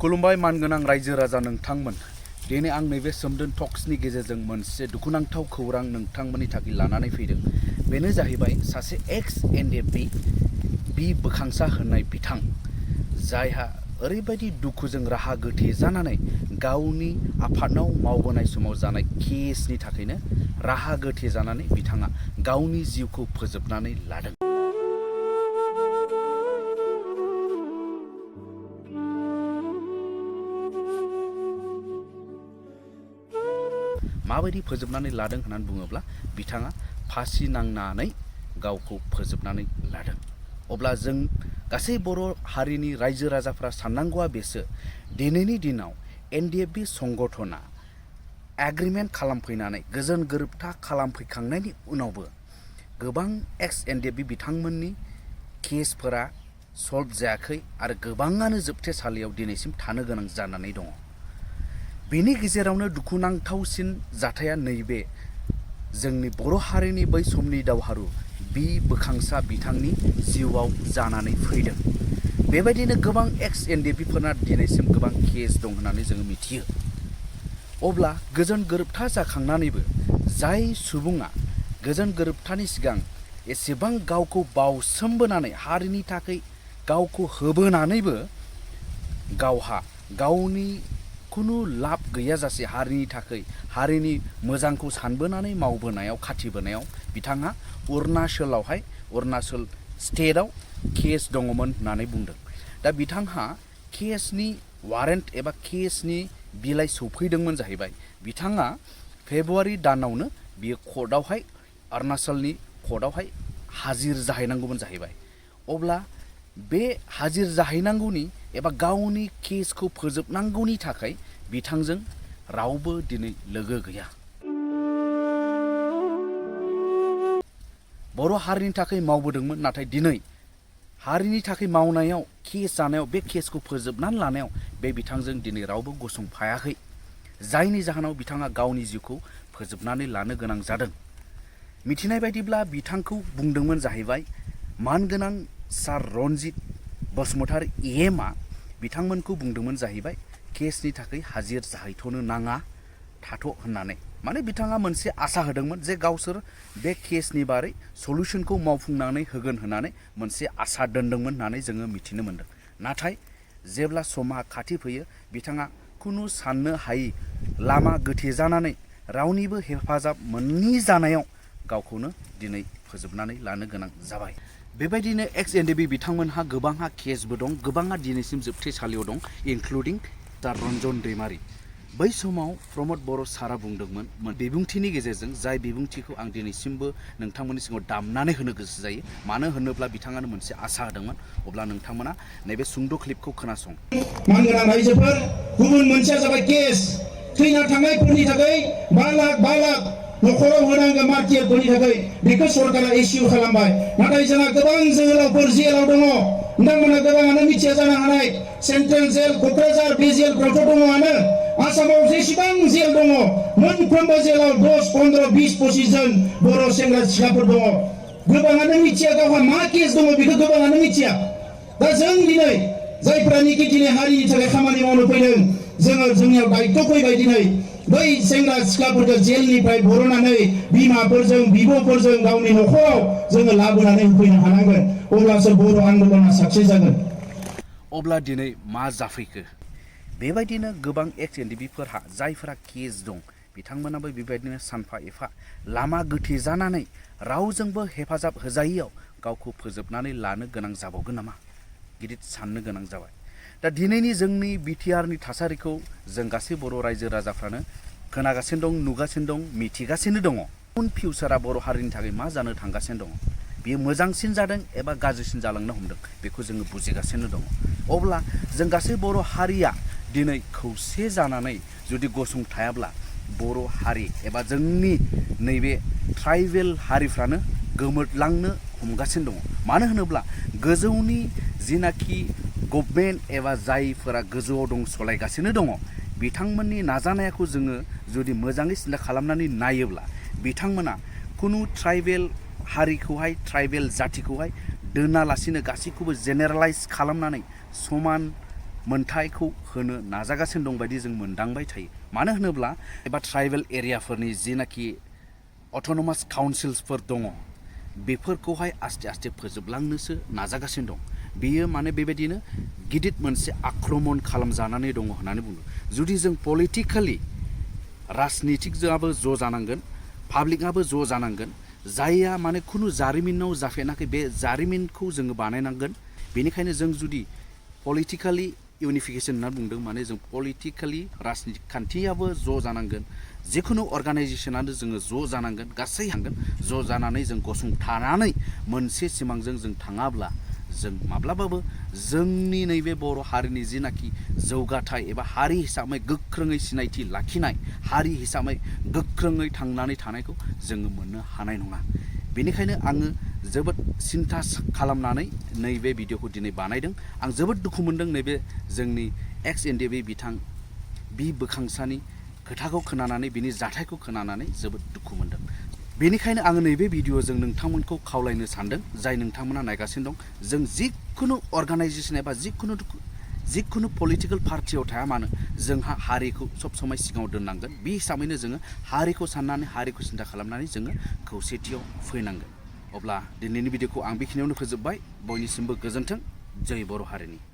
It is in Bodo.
खुलुमबाय मानगोनां रायजो राजा नोंथांमोन दिनै आं नैबे सोमदोन टक्सनि गेजेरजों मोनसे दुखुनांथाव खौरां नोंथांमोननि थाखाय लानानै फैदों। बेनो जाहैबाय सासे Ex-NDFB बwkangsa होननाय बिथां जायहा ओरैबायदि दुखुजों राहा गोथे जानानै गावनि आफादनाव मावबोनाय समाव जानाय केसनि थाखायनो राहा गोथे जानानै बिथाङा गावनि जिउखौ फोजोबनानै लादों। माबायदि फोजोबनानै लादों होननानै बुङोब्ला बिथाङा फासि नांनानै गावखौ फोजोबनानै लादों। अब्ला जों गासै बर' हारिनि रायजो राजाफ्रा साननांगौआ बेसो दिनैनि दिनाव NDFB संगठना एग्रिमेन्ट खालामफैनानै गोजोन गोरोबथा खालामफैखांनायनि उनावबो गोबां Ex-NDFB बिथांमोननि केसफोरा सल्भ जायाखै आरो गोबाङानो जोबथेसालियाव दिनैसिम थानो गोनां जानानै दङ। बेनि गेजेरावनो दुखुनांथावसिन जाथाया नैबे जोंनि बर' हारिनि बै समनि दावहारु बwkangsa बिथांनि जिउआव जानानै फैदों। बेबायदिनो गोबां Ex-NDFBफोरना दिनैसिम गोबां केस दं होननानै जोङो मिथियो। अब्ला गोजोन गोरोबथा जाखांनानैबो जाय सुबुङा गोजोन गोरोबथानि सिगां एसेबां गावखौ बावसोमबोनानै हारिनि थाखाय गावखौ होबोनानैबो गावहा गावनि खुनु लाब गैयाजासे हारिनि थाखाय हारिनि मोजांखौ सानबोनानै मावबोनायाव खाथिबोनायाव बिथाङा अरुणाचल स्टेटआव केस दङमोन होननानै बुंदों। दा बिथांहा केसनि वारेन्ट एबा केसनि बिलाइ सौफैदोंमोन जाहैबाय। बिथाङा फेब्रुवारि दानावनो बियो कर्टआवहाय अरुणाचलनि कर्टआवहाय हाजिर जाहैनांगौमोन जाहैबाय। अब्ला बे हाजिर जाहैनांगौनि एबा गावनि केसखौ फोजोबनांगौनि थाखाय बिथांजों रावबो दिनै लोगो गैया। बर' हारिनि थाखाय मावबोदोंमोन, नाथाय दिनै हारिनि थाखाय मावनायाव केस जानायाव बे केसखौ फोजोबनानै लानायाव बे बिथांजों दिनै रावबो गसंफायाखै, जायनि जाहोनाव बिथाङा गावनि जिउखौ फोजोबनानै लानो गोनां जादों। मिथिनाय बायदिब्ला बिथांखौ बुंदोंमोन जाहैबाय मानगोनां सार रनजित बसुमतारी EMआ बिथांमोनखौ बुंदोंमोन जाहैबाय केसनि थाखाय हाजिर जाहैथ'नो नाङा, थाथ' होननानै। माने बिथाङा मोनसे आसा होदोंमोन जे गावसोर बे केसनि बारै सलुसनखौ मावफुंनानै होगोन होननानै मोनसे आसा दोनदोंमोन होननानै जोङो मिथिनो मोन्दों। नाथाय जेब्ला समा खाथि फैयो बिथाङा खुनु साननो हायि लामा गोथे जानानै रावनिबो हेफाजाब मोननि जानायाव गावखौनो दिनै फोजोबनानै लानो गोनां जाबाय। बेबायदिनो Ex-NDFB बिथांमोनहा गोबांहा केसबो दं, गोबाङा दिनैसिम जोबथेसालियाव दं, इनक्लुडिं सार रन्जन दैमारि। बै समाव प्रमद बर' सारा बुंदोंमोन बिबुंथिनि गेजेरजों, जाय बिबुंथिखौ आं दिनैसिमबो नोंथांमोननि सिगाङाव दामनानै होनो गोसो जायो, मानो होनोब्ला बिथाङानो मोनसे आसा होदोंमोन। अब्ला नोंथांमोना नैबे सुंद' क्लिपखौ खोनासं। मानगोनां रायजोफोर, गुबुन मोनसेया जाबाय केस थैना थांनायफोरनि थाखाय 5 लाख न'खराव होनांगौ मार्टियारफोरनि थाखाय बेखौ सरकारा इस्यु खालामबाय। नाथाय जोंहा गोबां जोहोलावफोर जेलाव दङ। नोंथांमोना गोबाङानो मिथिया जानो हानाय सेन्ट्रेल जेल क'क्राझार बे जेलफ्रावथ' दङआनो। आसामाव जेसेबां जेल दङ मोनफ्रोमबो जेलाव 10, 15, 20, 25 जन बर' सेंग्रा सिख्लाफोर दङ। गोबाङानो मिथिया गावहा मा केस दङ, बेखौ गोबाङानो मिथिया। दा जों दिनै जायफ्रानिकि दिनै हारिनि थाखाय खामानि मावनो फैदों, जोङो जोंनियाव दायित्व फैबाय दिनै बै सेंग्रा सिख्लाफोरखौ जेलनिफ्राय बर'नानै बिमाफोरजों बिब'फोरजों गावनि न'खराव जोङो लाबोनानै होफैनो हानांगोन। अब्लासो बर' आन्दलना साक्सेस जागोन। अब्ला दिनै मा जाफैखो? बेबायदिनो गोबां Ex-NDFBफोरहा जायफोरा केस दं बिथांमोनाबो बेबायदिनो सानफा एफा लामा गोथे जानानै रावजोंबो हेफाजाब होजायैयाव गावखौ फोजोबनानै लानो गोनां जाबावगोन नामा? गिदिर साननो गोनां जाबाय। दा दिनैनि जोंनि BTRनि थासारिखौ जों गासै बर' रायजो राजाफ्रानो खोनागासिनो दं, नुगासिनो दं, मिथिगासिनो दङ। उन फिउचारा बर' हारिनि थाखाय मा जानो थांगासिनो दङ, बेयो मोजांसिन जादों एबा गाज्रिसिन जालांनो हमदों, बेखौ जोङो बुजिगासिनो दङ। अब्ला जों गासै बर' हारिया दिनै खौसे जानानै जुदि गसंथायाब्ला बर' हारि एबा जोंनि नैबे ट्राइबेल हारिफ्रानो गोमोरलांनो हमगासिनो दङ। मानो होनोब्ला गोजौनि जिनाखि गभर्नमेन्ट एबा जायफोरा गोजौआव दं सलायगासिनो दङ बिथांमोननि नाजानायखौ जोङो जुदि मोजाङै सिन्था खालामनानै नायोब्ला बिथांमोना खुनु ट्राइबेल हारिखौहाय ट्राइबेल जातिखौहाय दोनालासिनो गासैखौबो जेनेरेलाइज खालामनानै समान मोनथायखौ होनो नाजागासिनो दं बायदि जों मोनदांबाय थायो। मानो होनोब्ला एबा ट्राइबेल एरियाफोरनि जिनाखि अट'नमास काउन्सिल्सफोर दङ बेफोरखौहाय आस्ते आस्ते फोजोबलांनोसो नाजागासिनो दं। बेयो माने बेबायदिनो गिदिर मोनसे आक्रमण खालामजानानै दङ होननानै बुङो। जुदि जों पलिटिकेलि राजनितिकजोंबो ज' जानांगोन, पाब्लिकआबो ज' जानांगोन, जायहा माने खुनु जारिमिनाव जाफेराखै बे जारिमिनखौ जोङो बानायनांगोन। बेनिखायनो जों जुदि पलिटिकेलि इउनिफिकेसन होनना बुंदों, माने जों पलिटिकेलि राजनितिक खान्थियाबो ज' जानांगोन, जिखुनु अर्गानाइजेसनानो जोङो ज' जानांगोन, गासै हांगोन ज' जानानै जों गसंथानानै मोनसे सिमांजों जों थाङाब्ला जों माब्लाबाबो जोंनि नैबे बर' हारिनि जिनाखि जौगाथाय एबा हारि हिसाबै गोख्रोङै सिनायथि लाखिनाय, हारि हिसाबै गोख्रोङै थांनानै थानायखौ जोङो मोननो हानाय नङा। बेनिखायनो आङो जोबोद सिन्था खालामनानै नैबे भिडिअखौ दिनै बानायदों। आं जोबोद दुखु मोनदों नैबे जोंनि एक्स-NDFB बिथां बवकangsaनि खोथाखौ खोनानानै, बिनि जाथायखौ खोनानानै जोबोद दुखु मोनदों। बेनिखायनो आङो नैबे भिडिअजों नोंथांमोनखौ खावलायनो सानदों, जाय नोंथांमोना नायगासिनो दं, जों जिखुनु अर्गानाइजेसन एबा जिखुनु पलिटिकेल पार्टियाव थाया मानो जोंहा हारिखौ सब समय सिगाङाव दोननांगोन। बे हिसाबैनो जोङो हारिखौ साननानै, हारिखौ सिन्था खालामनानै जोङो खौसेथियाव फैनांगोन। अब्ला दिनैनि भिडिअखौ आं बेखिनियावनो फोजोबबाय। बयनिसिमबो गोजोन्थों। जय बर' हारिनि।